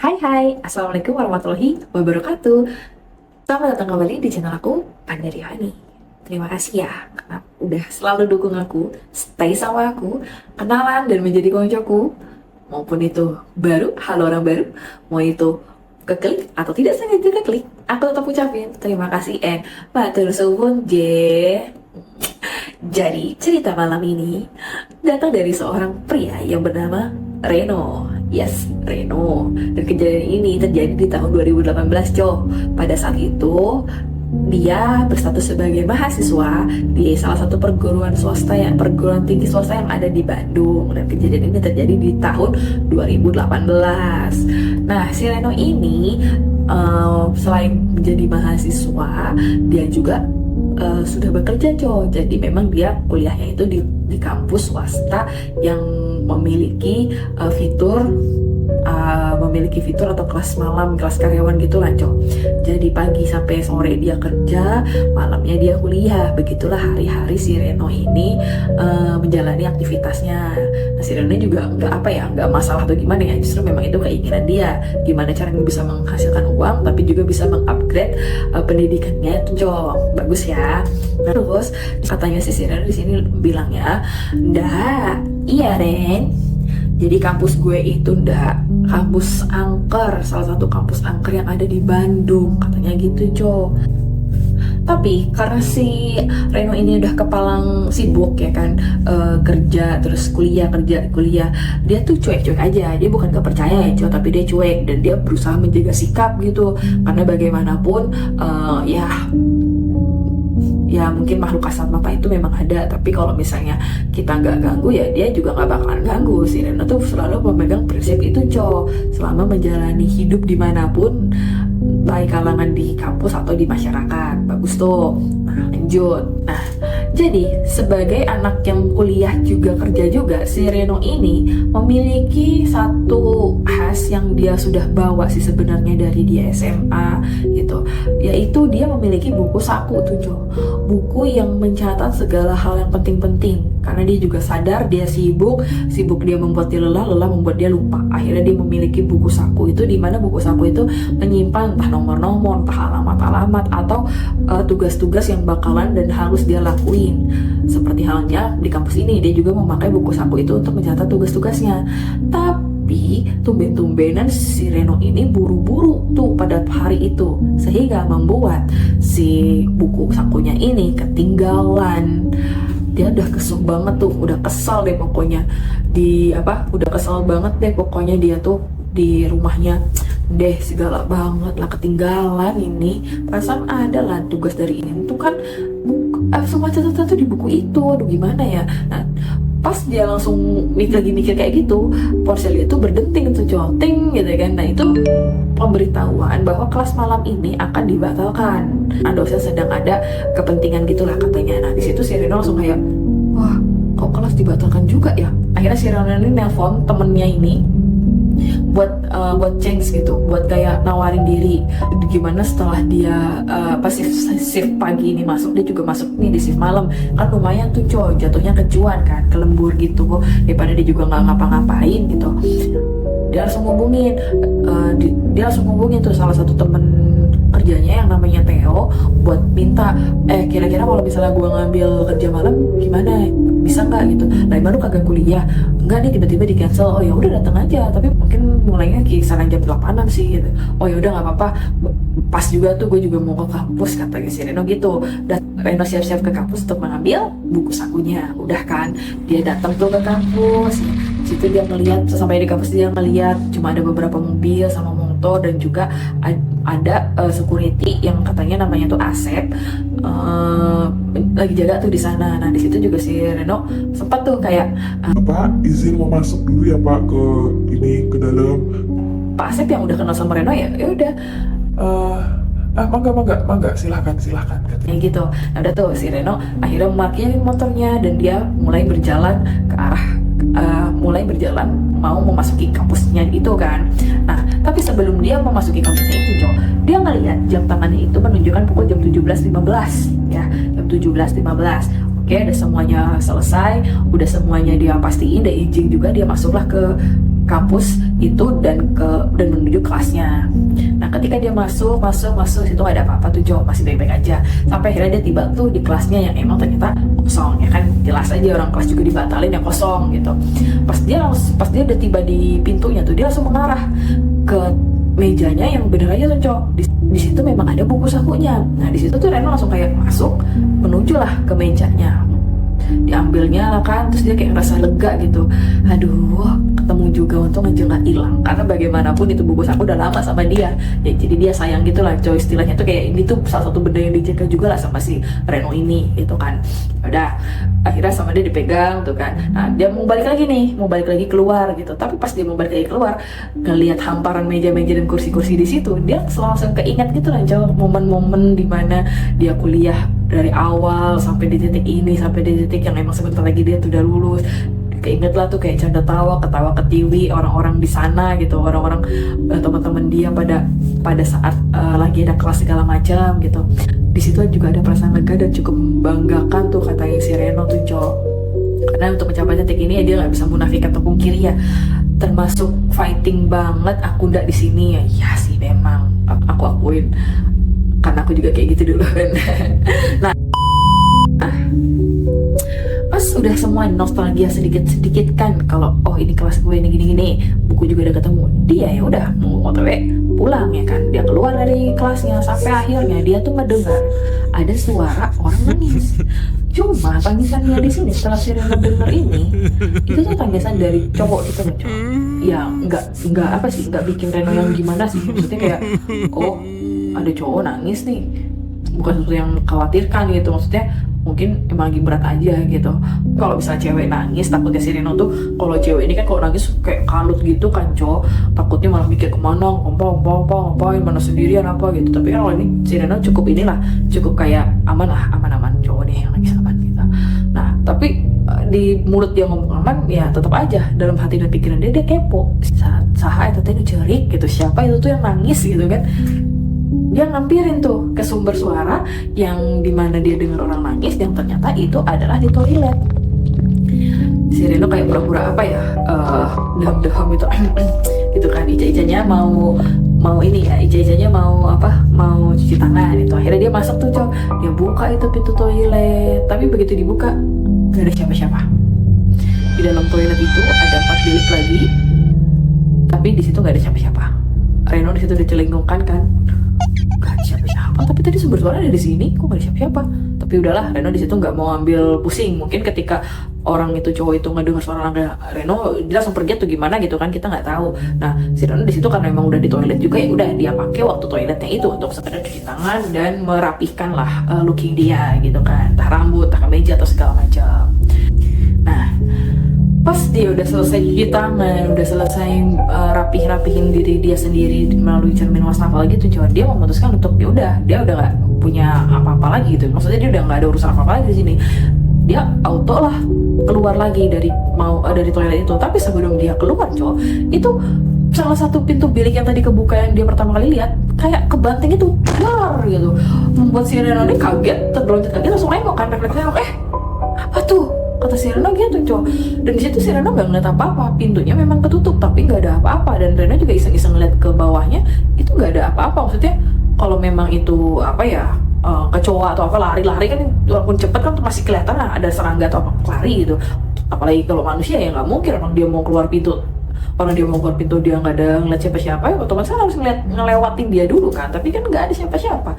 Hai, Assalamualaikum warahmatullahi wabarakatuh. Selamat datang kembali di channel aku, Panda Rihani. Terima kasih ya, karena udah selalu dukung aku, stay sama aku, kenalan dan menjadi koncoku. Maupun itu baru, halo orang baru, mau itu keklik atau tidak sengaja keklik, aku tetap ucapin terima kasih and matur suwun Jadi cerita malam ini datang dari seorang pria yang bernama Reno. Yes, Reno. Dan kejadian ini terjadi di tahun 2018, Cok. Pada saat itu dia berstatus sebagai mahasiswa di salah satu perguruan tinggi swasta yang ada di Bandung. Dan kejadian ini terjadi di tahun 2018. Nah, si Reno ini selain menjadi mahasiswa, dia juga sudah bekerja, Cok. Jadi memang dia kuliahnya itu di kampus swasta yang memiliki fitur atau kelas malam, kelas karyawan gitu lah, Cok. Jadi pagi sampai sore dia kerja, malamnya dia kuliah. Begitulah hari-hari si Reno ini menjalani aktivitasnya. Nah, si Reno juga nggak masalah atau gimana ya, justru memang itu keinginan dia, gimana caranya bisa menghasilkan uang tapi juga bisa mengupgrade pendidikannya, itu, Cok. Bagus ya. Nah, terus katanya si Reno di sini bilangnya, iya Ren, jadi kampus gue itu kampus angker, salah satu kampus angker yang ada di Bandung, katanya gitu, Cok. Tapi karena si Reno ini udah kepalang sibuk ya kan, kerja terus kuliah, kerja kuliah, dia tuh cuek-cuek aja. Dia bukan gak percaya ya, Cok, tapi dia cuek dan dia berusaha menjaga sikap gitu. Karena bagaimanapun ya mungkin makhluk kasat mata itu memang ada, tapi kalau misalnya kita nggak ganggu ya dia juga nggak bakalan ganggu. Si Reno tuh selalu memegang prinsip itu, Cok, selama menjalani hidup dimanapun, baik kalangan di kampus atau di masyarakat. Bagus tuh. Nah, lanjut. Nah, jadi sebagai anak yang kuliah juga kerja juga, si Reno ini memiliki satu khas yang dia sudah bawa sih sebenarnya dari dia SMA gitu, yaitu dia memiliki buku saku tuh, Cok. Buku yang mencatat segala hal yang penting-penting, karena dia juga sadar dia sibuk dia membuat dia lelah membuat dia lupa. Akhirnya dia memiliki buku saku itu, di mana buku saku itu menyimpan entah nomor-nomor, entah alamat-alamat, atau tugas-tugas yang bakalan dan harus dia lakuin. Seperti halnya di kampus ini, dia juga memakai buku saku itu untuk mencatat tugas-tugasnya. Tapi tumben-tumbenan si Reno ini buru-buru tuh pada hari itu, sehingga membuat si buku sakunya ini ketinggalan. Dia udah kesel banget tuh, udah kesal deh pokoknya. Udah kesel banget deh pokoknya dia tuh di rumahnya deh, segala banget lah, ketinggalan ini. Perasaan ada lah tugas dari ini tuh kan, semua catatan tuh di buku itu. Aduh gimana ya. Nah, pas dia langsung mikir kayak gitu, ponsel itu berdenting tuh, joting gitu kan. Nah, itu pemberitahuan bahwa kelas malam ini akan dibatalkan. Nah, dosen sedang ada kepentingan gitulah katanya. Nah, di situ si Reno langsung kayak, wah, kok kelas dibatalkan juga ya? Akhirnya si Reno ini nelpon temennya ini buat change gitu, buat kayak nawarin diri. Gimana setelah dia pas shift pagi ini masuk, dia juga masuk nih di shift malam, kan lumayan tuh, Cok, jatuhnya kecuan kan, kelembur gitu, daripada dia juga nggak ngapa-ngapain gitu. Dia langsung ngubungin tuh salah satu temen kerjanya yang namanya Theo, buat minta kira-kira kalau misalnya gue ngambil kerja malam gimana, bisa nggak gitu. Nah, baru kagak kuliah, enggak nih, tiba-tiba di cancel. Oh ya udah, datang aja, tapi mungkin mulainya kisaran jam 8-an sih gitu. Oh ya udah, nggak apa-apa, pas juga tuh gue juga mau ke kampus, katanya si Reno gitu. Dan Reno siap-siap ke kampus untuk mengambil buku sakunya. Udah kan, dia datang tuh ke kampus. Situ dia ngelihat, sampai di kampus dia ngelihat cuma ada beberapa mobil sama motor, dan juga ada security yang katanya namanya tuh Asep, lagi jaga tuh di sana. Nah, di situ juga si Reno sempat tuh kayak, Pak, izin mau masuk dulu ya Pak ke dalam. Pak Asep yang udah kenal sama Reno ya udah, Mangga, silakan katanya. ya gitu. Nah, udah tuh si Reno akhirnya memarkirin motornya dan dia mulai berjalan ke arah mau memasuki kampusnya gitu kan. Nah, tapi sebelum dia memasuki kampusnya itu, Jo, dia ngeliat jam tangannya itu menunjukkan pukul jam 17.15 ya, jam 17.15. Oke, udah semuanya selesai, udah semuanya dia pastiin, udah izin juga, dia masuklah ke kampus itu dan menuju kelasnya. Nah ketika dia masuk situ gak ada apa-apa tuh Jo, masih baik-baik aja. Sampai akhirnya dia tiba tuh di kelasnya yang emang ternyata kosong, ya kan jelas aja orang kelas juga dibatalin yang kosong gitu. Pas dia udah tiba di pintunya tuh, dia langsung mengarah ke mejanya yang bener aja tuh Jo. Di situ memang ada buku sakunya. Nah di situ tuh Reno langsung kayak masuk menuju lah ke mejanya, diambilnya lah kan, terus dia kayak ngerasa lega gitu. Aduh, ketemu juga, untung aja nggak hilang, karena bagaimanapun itu buku saku udah lama sama dia ya, jadi dia sayang gitu lah coy, istilahnya tuh kayak ini tuh salah satu benda yang dijaga juga lah sama si Reno ini gitu kan. Udah akhirnya sama dia dipegang tuh kan. Nah dia mau balik lagi keluar gitu, tapi pas dia mau balik lagi keluar ngelihat hamparan meja-meja dan kursi-kursi di situ, dia langsung keinget gitu lah coy, momen-momen dimana dia kuliah dari awal sampai di titik ini, sampai di titik yang emang sebentar lagi dia tuh udah lulus. Keinget lah tuh kayak canda tawa, ketawa ketiwi orang-orang di sana gitu, orang-orang teman-teman dia pada saat lagi ada kelas segala macam gitu. Di situ juga ada perasaan lega dan cukup membanggakan tuh katanya si Reno tuh Cok. Karena untuk mencapai titik ini ya dia nggak bisa munafik atau pungkiri ya, termasuk fighting banget aku ndak di sini ya. Iya sih memang aku akuin, karena aku juga kayak gitu dulu kan. Nah pas udah semua nostalgia sedikit-sedikit kan, kalau oh ini kelas gue ini gini-gini, buku juga udah ketemu, dia ya udah mau OTW pulang ya kan. Dia keluar dari kelasnya, sampai akhirnya dia tuh ngedengar ada suara orang nangis. Cuma tangisannya di sini setelah si Reno denger ini, itu tuh tangisan dari cowok gitu loh cowok. Ya nggak apa sih, nggak bikin Reno yang gimana sih, maksudnya kayak oh ada cowok nangis nih, bukan sesuatu yang khawatirkan gitu, maksudnya mungkin emang lagi berat aja gitu. Kalau misalnya cewek nangis, takutnya si Reno tuh, kalau cewek ini kan kalau nangis kayak kalut gitu kan cowok, takutnya malah mikir kemana, ngapain, mana sendirian apa gitu. Tapi kan kalau ini si Reno cukup kayak aman cowok nih yang nangis aman gitu. Nah tapi di mulut dia ngomong aman, ya tetap aja dalam hati dan pikiran dia kepo. Saha itu tadi cerik gitu, siapa itu tuh yang nangis gitu kan. Dia ngampirin tuh ke sumber suara yang dimana dia dengar orang nangis, yang ternyata itu adalah di toilet. Si Reno kayak pura-pura apa ya, deham itu gitu kan, ica-icanya mau ini ya, ica-icanya mau cuci tangan itu. Akhirnya dia masuk tuh cok, dia buka itu pintu toilet, tapi begitu dibuka gak ada siapa-siapa. Di dalam toilet itu ada 4 bilik lagi, tapi di situ gak ada siapa-siapa. Reno di situ udah celingungkan kan, gak ada siapa-siapa, tapi tadi sumber suara ada di sini, kok gak ada siapa-siapa. Tapi udahlah, Reno di situ nggak mau ambil pusing. Mungkin ketika orang itu cowok itu ngedengar suara Reno, dia langsung pergi atau gimana gitu kan, kita nggak tahu. Nah si Reno di situ karena memang udah di toilet juga, ya udah dia pakai waktu toiletnya itu untuk sekedar cuci tangan dan merapihkan lah looking dia gitu kan, entah rambut, entah kemeja atau segala macam. Nah pas dia udah selesai cuci tangan, udah selesai rapihin diri dia sendiri melalui cermin wastafel gitu, coba dia memutuskan untuk dia udah nggak punya apa-apa lagi gitu. Maksudnya dia udah nggak ada urusan apa-apa lagi di sini. Dia auto lah keluar lagi dari toilet itu. Tapi sebelum dia keluar cowok, itu salah satu pintu bilik yang tadi kebuka yang dia pertama kali lihat kayak kebanting itu keluar gitu, membuat si Reno ini kaget, terberoncat kaget, langsung nengok kan, refleksnya apa tuh, kata si Reno gitu cowok. Dan di situ si Reno nggak ngeliat apa-apa, pintunya memang ketutup tapi nggak ada apa-apa. Dan Reno juga iseng-iseng ngeliat ke bawahnya, itu nggak ada apa-apa. Maksudnya kalau memang itu kecoa atau apa lari kan, walaupun cepet kan masih kelihatan lah ada serangga atau apa lari gitu. Apalagi kalau manusia ya nggak mungkin orang dia mau keluar pintu dia nggak ada ngeliat siapa-siapa, ya otomatis harus ngelewatin dia dulu kan. Tapi kan nggak ada siapa-siapa.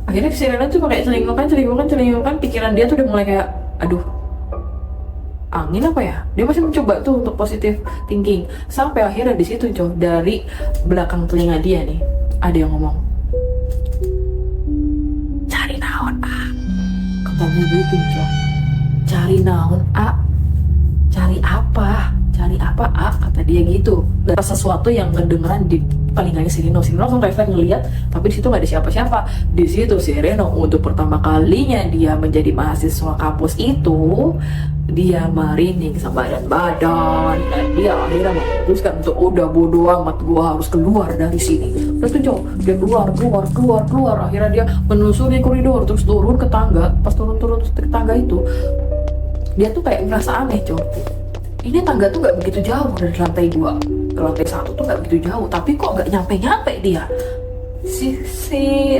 Akhirnya si Reno tuh kayak celingungkan, pikiran dia tuh udah mulai kayak aduh angin apa ya. Dia masih mencoba tuh untuk positive thinking, sampai akhirnya di situ cow, dari belakang telinga dia nih ada yang ngomong, cari naon katanya gitu cow. Cari naon cari apa kata dia gitu. Dan sesuatu yang kedengeran di telinganya si Reno langsung refleks ngeliat, tapi di situ nggak ada siapa-siapa. Di situ si Reno untuk pertama kalinya dia menjadi mahasiswa kampus itu, dia merinding badan, dan dia akhirnya memutuskan untuk udah bodo amat, gua harus keluar dari sini. Terus tuh cow, dia keluar. Akhirnya dia menelusuri koridor, terus turun ke tangga. Pas turun ke tangga itu, dia tuh kayak ngerasa aneh cow. ini tangga tuh nggak begitu jauh dari lantai 2 ke lantai 1 tuh nggak begitu jauh, tapi kok nggak nyampe dia. Si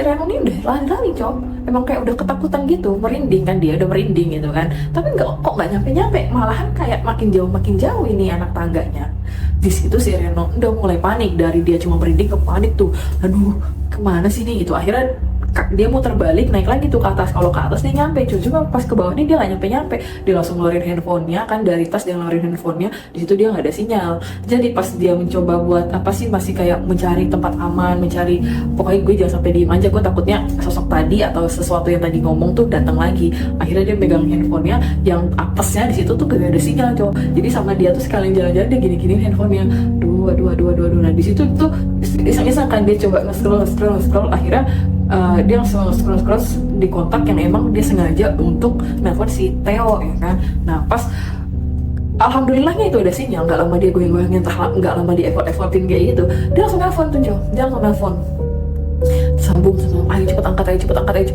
Reno ini udah lari-lari cowok, emang kayak udah ketakutan gitu, merinding kan, dia udah merinding gitu kan, tapi nggak nyampe, malahan kayak makin jauh ini anak tangganya. Di situ si Reno udah mulai panik, dari dia cuma merinding ke panik tuh, aduh kemana sih nih gitu. Akhirnya dia mau terbalik naik lagi tuh ke atas. Kalau ke atas dia nyampe, cuma pas ke bawah nih dia nggak nyampe. Dia langsung ngeluarin handphonenya kan, dari tas dia ngeluarin handphonenya. Di situ dia nggak ada sinyal. Jadi pas dia mencoba buat apa sih, masih kayak mencari tempat aman, mencari pokoknya gue jangan sampai diem aja, gue takutnya sosok tadi atau sesuatu yang tadi ngomong tuh datang lagi. Akhirnya dia megang handphonenya yang apesnya di situ tuh gak ada sinyal cowok. Jadi sama dia tuh sekalian jalan-jalan dia gini-giniin handphonenya. Aduh. Nah di situ tuh iseng-iseng kan dia coba nge-scroll. Akhirnya dia langsung scroll di kontak yang emang dia sengaja untuk nelfon si Theo ya kan. Nah pas alhamdulillahnya itu ada sinyal, nggak lama dia goyang-goyangin, nggak lama dia effort-effortin kayak gitu, dia langsung nelfon tuh Jo, dia langsung nelfon, sambung, ayo cepet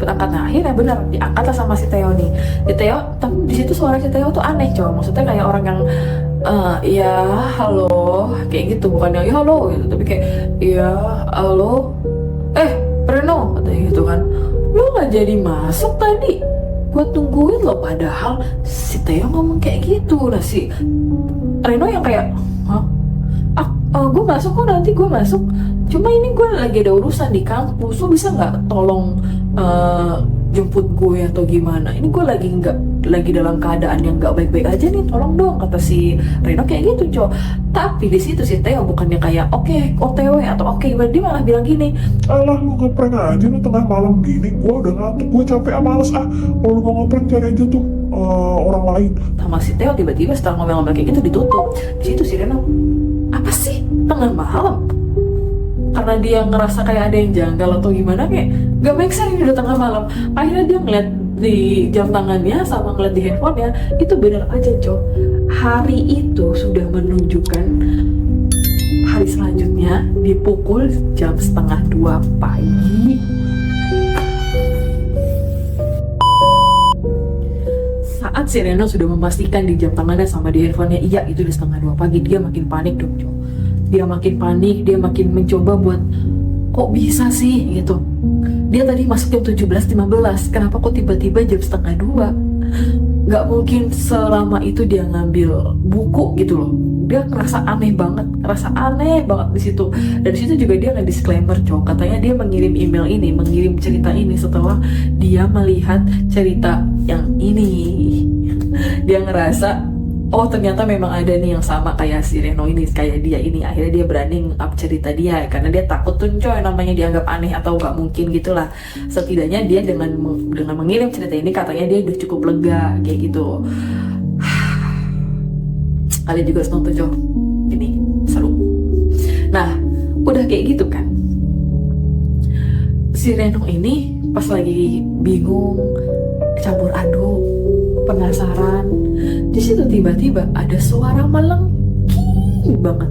angkat. Nah akhirnya benar diangkatlah sama si Theo nih. Si Theo, tapi di situ suara si Theo tuh aneh Jo, maksudnya kayak orang yang ya halo kayak gitu, bukan yang ya halo gitu, tapi kayak ya halo, Reno katanya gitu kan, lu nggak jadi masuk tadi, gue tungguin lo. Padahal si Theo ngomong kayak gitu. Nah si Reno yang kayak gue masuk kok, nanti gue masuk, cuma ini gue lagi ada urusan di kampus, lo bisa nggak tolong jemput gue atau gimana, ini gue lagi dalam keadaan yang nggak baik-baik aja nih, tolong dong, kata si Reno kayak gitu cow. Tapi di situ si Theo bukannya kayak oke, OTW atau oke, dia malah bilang gini, alah lu ngeprank aja lu tengah malam gini, gue udah ngantuk, gue capek, males kalau lu mau ngeprank cari aja tuh orang lain. Sama si Theo tiba-tiba setelah ngomel-ngomel kayak gitu ditutup. Di situ si Reno, apa sih tengah malam? Karena dia ngerasa kayak ada yang janggal atau gimana, kayak gak make sense ini udah tengah malam. Akhirnya dia ngeliat di jam tangannya sama ngeliat di handphonenya, itu bener aja cow, hari itu sudah menunjukkan hari selanjutnya di pukul jam 1:30 pagi. Saat si Reno sudah memastikan di jam tangannya sama di handphonenya iya itu di 1:30 pagi, dia makin panik dong cow. Dia makin panik, dia makin mencoba buat kok bisa sih gitu. Dia tadi masuk jam 17:15, kenapa kok tiba-tiba jam 1:30? Gak mungkin selama itu dia ngambil buku gitu loh. Dia ngerasa aneh banget di situ. Dan di situ juga dia nge-disclaimer cowok, katanya dia mengirim email ini, mengirim cerita ini setelah dia melihat cerita yang ini. Dia ngerasa oh ternyata memang ada nih yang sama kayak si Reno ini, kayak dia ini. Akhirnya dia berani nge-up cerita dia karena dia takut tuh coy namanya dianggap aneh atau gak mungkin gitulah. Setidaknya dia dengan mengirim cerita ini katanya dia udah cukup lega kayak gitu. Kalian juga harus nonton coy, ini seru. Nah udah kayak gitu kan, si Reno ini pas lagi bingung, campur aduk, penasaran, di situ tiba-tiba ada suara melengking banget,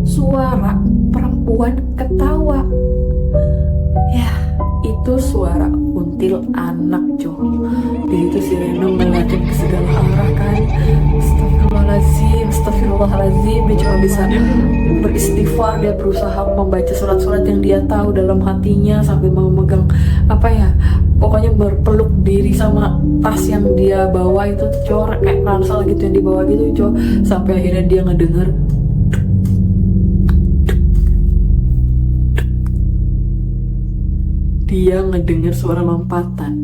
suara perempuan ketawa. Ya itu suara kuntil anak coy. Jadi itu si Reno ngeliatin ke segala arah kan, Astagfirullahaladzim. Dia cuma bisa beristighfar, dia berusaha membaca surat-surat yang dia tahu dalam hatinya sambil memegang pokoknya berpeluk diri sama tas yang dia bawa itu coy, kayak ransel gitu yang dibawa gitu coy. Sampai akhirnya dia ngedenger suara lompatan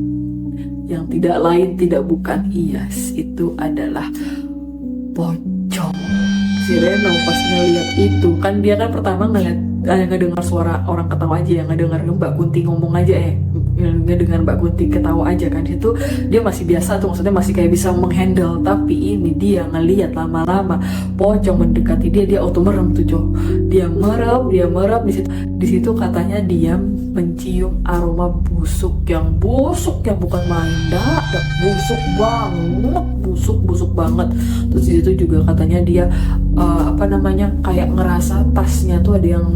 yang tidak lain tidak bukan Iyas, itu adalah pocong. Si Reno pas ngeliat itu kan, dia kan pertama ngedengar suara orang ketawa aja, yang ngedengar Mbak Kunti ngomong aja ngedengar Mbak Kunti ketawa aja kan, itu dia masih biasa tuh, maksudnya masih kayak bisa menghandle. Tapi ini dia ngeliat lama-lama pocong mendekati dia auto merem tuh coy. Dia merem di situ katanya dia mencium aroma busuk yang bukan main, busuk banget. Terus di situ juga katanya dia kayak ngerasa tasnya tuh ada yang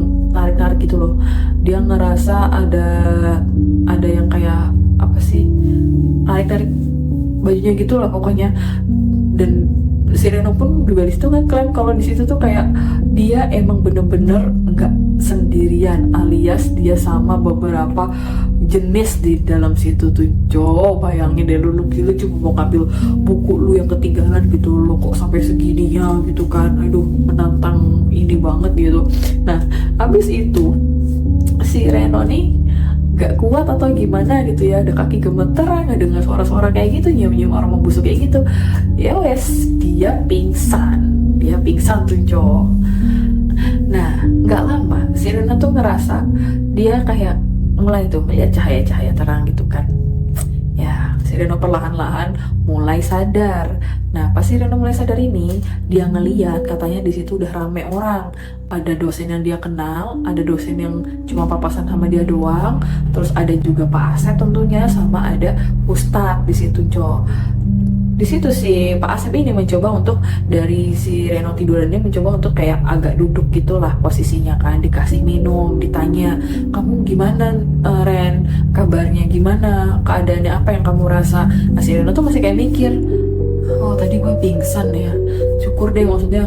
tarik gitu loh. Dia ngerasa ada yang kayak tarik bajunya gitu lah pokoknya. Dan si Reno pun juga di situ kan klaim kalau di situ tuh kayak dia emang bener-bener nggak sendirian, alias dia sama beberapa jenis di dalam situ tuh. Bayangin deh lu cuma mau ngambil buku lu yang ketinggalan gitu, lu kok sampai segininya gitu kan. Aduh, menantang ini banget gitu. Nah, habis itu si Reno nih gak kuat atau gimana gitu ya, ada kaki gemeteran, nggak dengar suara-suara kayak gitu, nyium-nyium aroma busuk kayak gitu, ya wes dia pingsan tuh cowok. Nah, nggak lama si Reno tuh ngerasa dia kayak mulai tuh melihat cahaya-cahaya terang gitu kan. Ya, si Reno perlahan-lahan mulai sadar. Nah, pas si Reno mulai sadar ini, dia ngeliat katanya di situ udah rame orang. Ada dosen yang dia kenal, ada dosen yang cuma papasan sama dia doang, terus ada juga Pak Asep tentunya, sama ada Ustadz di situ, cowok. Di situ si Pak Asep ini mencoba untuk dari si Reno tidurannya mencoba untuk kayak agak duduk gitulah posisinya kan, dikasih minum, ditanya, kamu gimana Ren, kabarnya gimana, keadaannya apa yang kamu rasa. Nah, si Reno tuh masih kayak mikir, oh tadi gue pingsan ya, syukur deh, maksudnya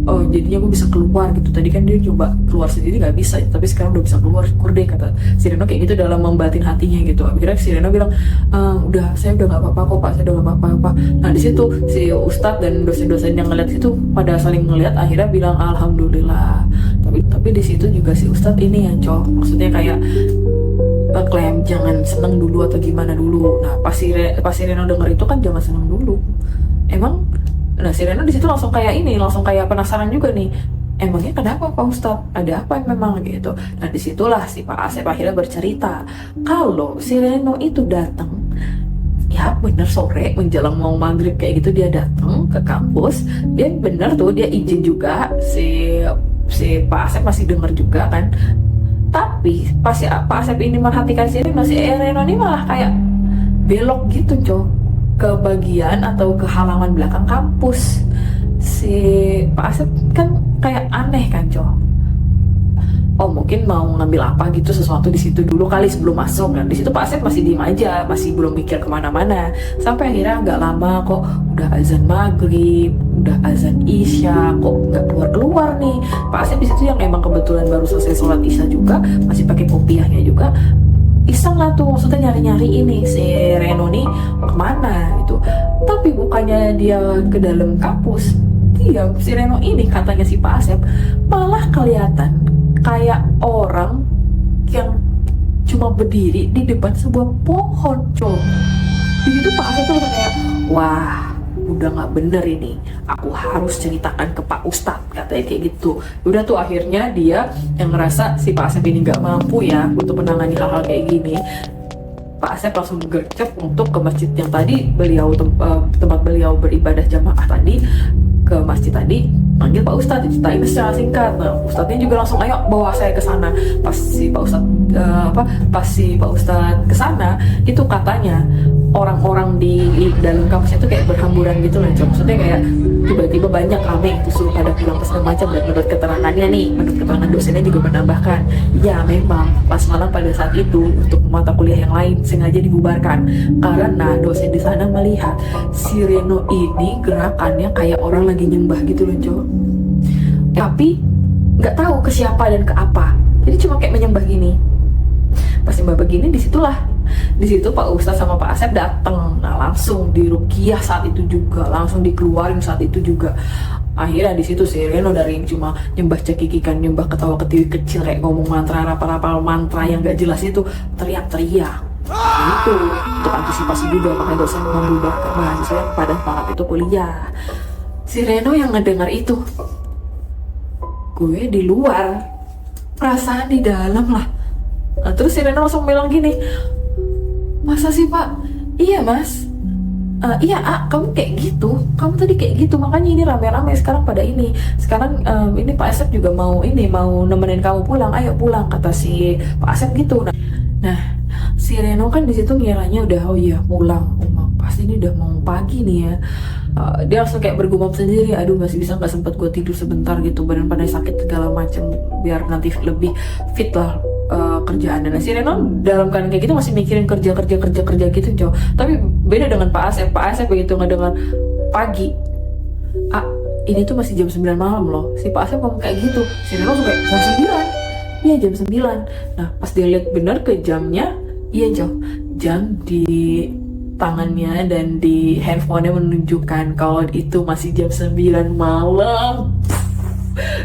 oh jadinya gue bisa keluar gitu. Tadi kan dia coba keluar sendiri nggak bisa, tapi sekarang udah bisa keluar, syukur deh, kata si Reno kayak gitu dalam membatin hatinya gitu. Akhirnya si Reno bilang, udah saya udah nggak apa-apa kok Pak, saya udah nggak apa-apa. Nah di situ si Ustadz dan dosen-dosen yang ngeliat situ pada saling ngeliat, akhirnya bilang alhamdulillah. Tapi di situ juga si Ustadz ini yang maksudnya kayak klaim jangan seneng dulu atau gimana dulu. Nah pas si Reno denger itu kan jangan seneng dulu. Emang, nah si Reno di situ langsung kayak penasaran juga nih. Emangnya kenapa Pak Ustadz? Ada apa yang memang gitu? Nah disitulah si Pak Asep akhirnya bercerita kalau si Reno itu datang, ya bener sore menjelang mau maghrib kayak gitu dia datang ke kampus. Dia bener tuh, dia izin juga, si Pak Asep masih denger juga kan. Tapi pas si Pak Asep ini merhatikan si Reno, si Reno ini malah kayak belok gitu ke bagian atau ke halaman belakang kampus. Si Pak Asep kan kayak aneh kan oh mungkin mau ngambil apa gitu, sesuatu di situ dulu kali sebelum masuk. Dan di situ Pak Asep masih diem aja, masih belum mikir kemana-mana. Sampai akhirnya nggak lama kok udah azan maghrib, udah azan isya, kok nggak keluar nih. Pak Asep di situ yang emang kebetulan baru selesai sholat isya juga, masih pakai kopiahnya juga, iseng lah tuh, maksudnya nyari-nyari ini si Reno nih kemana gitu. Tapi bukannya dia ke dalam kampus, si Reno ini katanya si Pak Asep malah kelihatan kayak orang yang cuma berdiri di depan sebuah pohon, Di situ Pak Asep tuh kayak, wah udah nggak bener ini, aku harus ceritakan ke Pak Ustadz, katanya kayak gitu. Udah tuh akhirnya dia yang ngerasa si Pak Asep ini nggak mampu ya untuk menangani hal-hal kayak gini. Pak Asep langsung gercep untuk ke masjid yang tadi tempat beliau beribadah jamaah tadi, ke masjid tadi, manggil Pak Ustadz, diceritain secara singkat. Nah, Ustadznya juga langsung, ayo bawa saya ke sana. Pas si Pak Ustadz ke sana, itu katanya orang-orang di dalam kampusnya itu kayak berhamburan gitu loh, maksudnya kayak tiba-tiba banyak rame itu suruh pada pulang segala macam. Dan menurut keterangannya nih, menurut keterangan dosennya juga menambahkan, ya memang pas malam pada saat itu untuk mata kuliah yang lain sengaja dibubarkan karena dosen di sana melihat si Reno ini gerakannya kayak orang lagi nyembah gitu loh, tapi nggak tahu ke siapa dan ke apa, jadi cuma kayak menyembah gini. Pas nyembah begini, di situ Pak Ustadz sama Pak Asep datang. Nah langsung diruqyah saat itu juga, langsung dikeluarin saat itu juga. Akhirnya di situ si Reno dari yang cuma nyembah cekikikan, nyembah ketawa ketiwi kecil kayak ngomong mantra mantra yang gak jelas itu, teriak-teriak. Itu untuk antisipasi juga, makanya dosen membubarkan mahasiswa pada saat itu kuliah. Si Reno yang ngedengar itu, gue di luar, perasaan di dalam lah. Nah, terus si Reno langsung bilang gini, masa sih Pak? Iya Mas, iya kamu kayak gitu, kamu tadi kayak gitu, makanya ini rame-rame sekarang pada ini. Sekarang ini Pak Asep juga mau nemenin kamu pulang, ayo pulang, kata si Pak Asep gitu. Nah si Reno kan di situ ngiranya udah, oh iya pulang, pasti ini udah mau pagi nih ya. Dia langsung kayak bergumam sendiri, aduh masih bisa nggak, sempet gue tidur sebentar gitu, badan pada sakit segala macem, biar nanti lebih fit lah kerjaan. Dan si Reno dalam keadaan kayak gitu masih mikirin kerja gitu, Tapi beda dengan Pak Asep begitu ngedengar pagi, ah ini tuh masih jam 9 malam loh. Si Pak Asep ngomong kayak gitu. Si Reno langsung kayak jam 9. Iya jam 9. Nah pas dia lihat bener ke jamnya, iya Cok, jam di tangannya dan di handphonenya menunjukkan kalau itu masih jam 9 malam.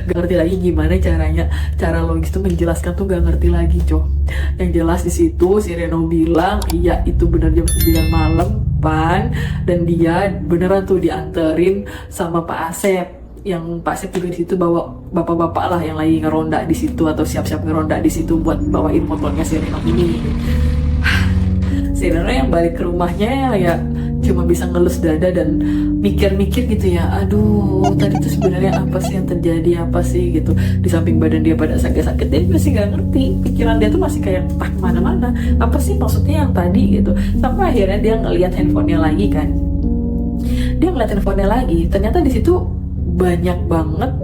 Gak ngerti lagi gimana caranya, cara logis tuh menjelaskan tuh gak ngerti lagi Cok. Yang jelas di situ si Reno bilang iya itu benar jam 9 malam Pan, dan dia beneran tuh dianterin sama Pak Asep. Yang Pak Asep juga di situ bawa bapak-bapak lah yang lagi ngeronda di situ atau siap-siap ngeronda di situ buat bawain motornya si Reno ini. Si Reno yang balik ke rumahnya ya cuma bisa ngelus dada dan mikir-mikir gitu ya, aduh tadi tuh sebenarnya apa sih yang terjadi, apa sih gitu. Di samping badan dia pada sakit-sakit, dia masih nggak ngerti, pikiran dia tuh masih kayak tak kemana-mana, apa sih maksudnya yang tadi gitu. Sampai akhirnya dia ngeliat handphonenya lagi kan, dia ngeliat handphonenya lagi, ternyata di situ banyak banget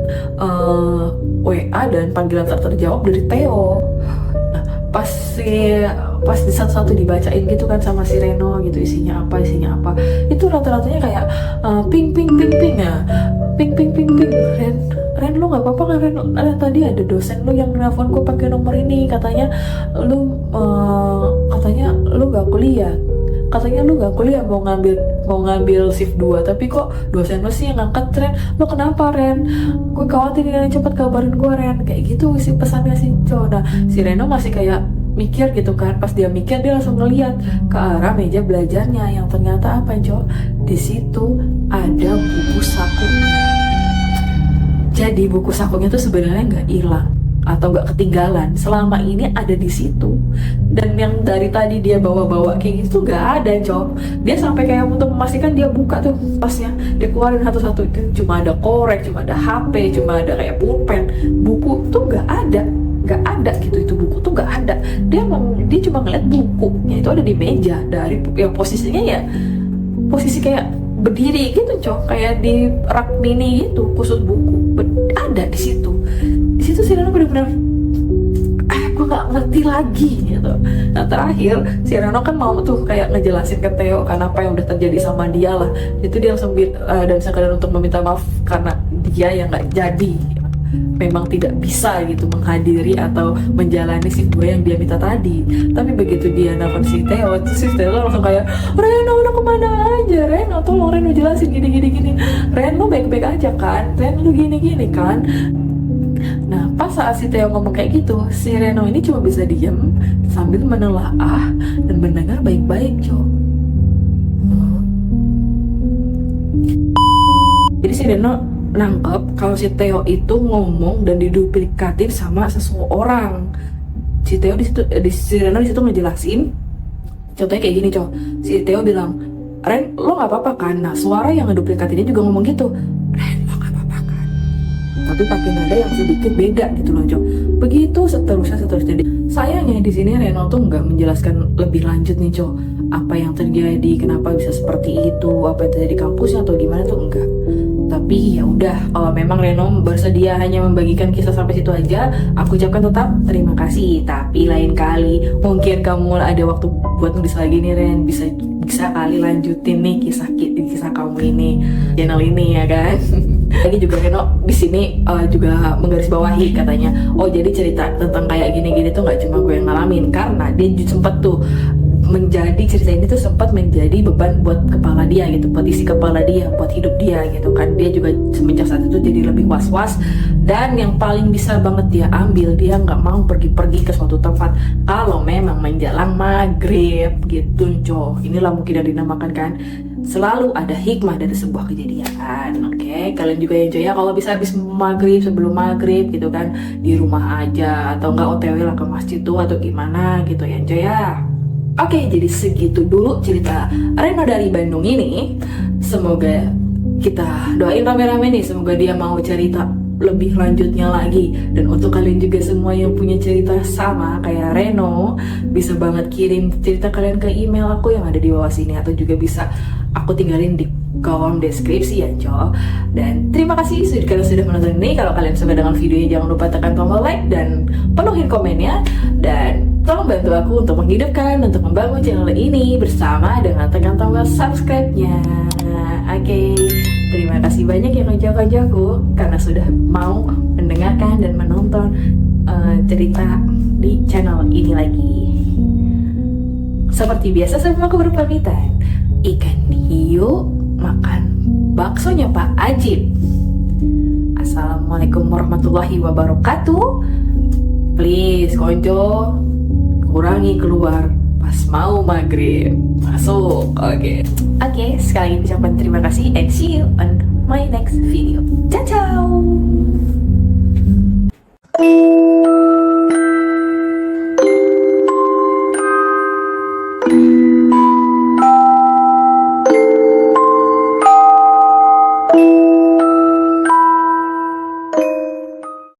WA dan panggilan tak terjawab dari Theo. Nah pas di satu-satu dibacain gitu kan sama si Reno gitu, isinya apa itu rata-ratanya kayak ping ya, ping Ren lu nggak apa-apa kan Ren, tadi ada dosen lu yang nelfon gue pakai nomor ini, katanya lu nggak kuliah, mau ngambil shift 2, tapi kok dosen lu sih yang ngangkat. Ren, lu kenapa Ren? Gue khawatir Ren, cepet kabarin gue Ren, kayak gitu sih pesannya sih Cok. Nah si Reno masih kayak mikir gitu kan. Pas dia mikir, dia langsung ngeliat ke arah meja belajarnya yang ternyata apa Cok, di situ ada buku saku. Jadi buku sakunya tuh sebenarnya nggak hilang atau nggak ketinggalan, selama ini ada di situ. Dan yang dari tadi dia bawa-bawa kayak gitu nggak ada Cok. Dia sampai kayak untuk memastikan dia buka tuh tasnya, dia keluarin satu-satu, itu cuma ada korek, cuma ada HP, cuma ada kayak pulpen. Buku tuh nggak ada gitu, itu buku tuh nggak ada. Dia cuma ngeliat bukunya itu ada di meja, dari yang posisinya ya posisi kayak berdiri gitu Cok, kayak di rak mini gitu, khusus buku ada di situ si Reno bener-bener gue nggak ngerti lagi gitu. Nah terakhir si Reno kan mau tuh kayak ngejelasin ke Theo kan apa yang udah terjadi sama dia lah. Itu dia langsung dan sekadar untuk meminta maaf karena dia yang nggak jadi, memang tidak bisa gitu menghadiri atau menjalani shift 2 yang dia minta tadi. Tapi begitu dia nelfon si Theo, si Theo langsung kayak, Reno udah kemana aja Reno, tolong Reno jelasin gini. Reno baik-baik aja kan, Reno gini kan. Nah pas saat si Theo ngomong kayak gitu, si Reno ini cuma bisa diam sambil menelaah dan mendengar baik-baik Cok. Jadi si Reno nangkep kalau si Theo itu ngomong dan diduplikatif sama seseorang. Si Theo si Reno di situ ngejelasin, contohnya kayak gini Cok. Si Theo bilang, Ren lo nggak apa-apa kan? Nah suara yang ngeduplikatifnya juga ngomong gitu, Ren lo nggak apa-apa kan? Tapi pakai nada yang sedikit beda gitu loh Cok. Begitu seterusnya. Sayangnya di sini Reno tuh nggak menjelaskan lebih lanjut nih Cok, apa yang terjadi, kenapa bisa seperti itu, apa yang terjadi di kampusnya atau gimana tuh enggak. Tapi ya udah, kalau memang Reno bersedia hanya membagikan kisah sampai situ aja, aku ucapkan tetap terima kasih. Tapi lain kali mungkin kamu ada waktu buat nulis lagi nih Ren, bisa kali lanjutin nih kisah kamu ini, channel ini ya kan. Lagi juga Reno di sini juga menggarisbawahi katanya, oh jadi cerita tentang kayak gini tuh nggak cuma gue yang ngalamin, karena dia sempet tuh cerita ini tuh sempat menjadi beban buat kepala dia gitu, buat isi kepala dia, buat hidup dia gitu kan. Dia juga semenjak saat itu jadi lebih was-was, dan yang paling bisa banget dia ambil, dia nggak mau pergi-pergi ke suatu tempat kalau memang menjelang maghrib gitu Cok. Inilah mungkin yang dinamakan kan, selalu ada hikmah dari sebuah kejadian. Oke, kalian juga enjoy ya kalau bisa habis maghrib, sebelum maghrib gitu kan, di rumah aja atau nggak OTW lah ke masjid tuh atau gimana gitu ya, enjoy ya. Oke, jadi segitu dulu cerita Reno dari Bandung ini. Semoga kita doain rame-rame nih, semoga dia mau cerita lebih lanjutnya lagi. Dan untuk kalian juga semua yang punya cerita sama kayak Reno, bisa banget kirim cerita kalian ke email aku yang ada di bawah sini, atau juga bisa aku tinggalin di kolom deskripsi ya Cok. Dan terima kasih karena sudah menonton ini. Kalau kalian suka dengan videonya, jangan lupa tekan tombol like dan penuhin komennya. Dan tolong bantu aku untuk menghidupkan, untuk membangun channel ini bersama dengan tekan tombol subscribe-nya. Oke, terima kasih banyak ya konco-koncoku karena sudah mau mendengarkan dan menonton cerita di channel ini lagi. Seperti biasa sebelum aku berpamitan, ikan hiu makan baksonya Pak Ajib. Assalamualaikum warahmatullahi wabarakatuh. Please konco, kurangi keluar pas mau maghrib. Masuk, oke. Oke, sekali lagi ucapkan terima kasih and see you on my next video. Ciao ciao.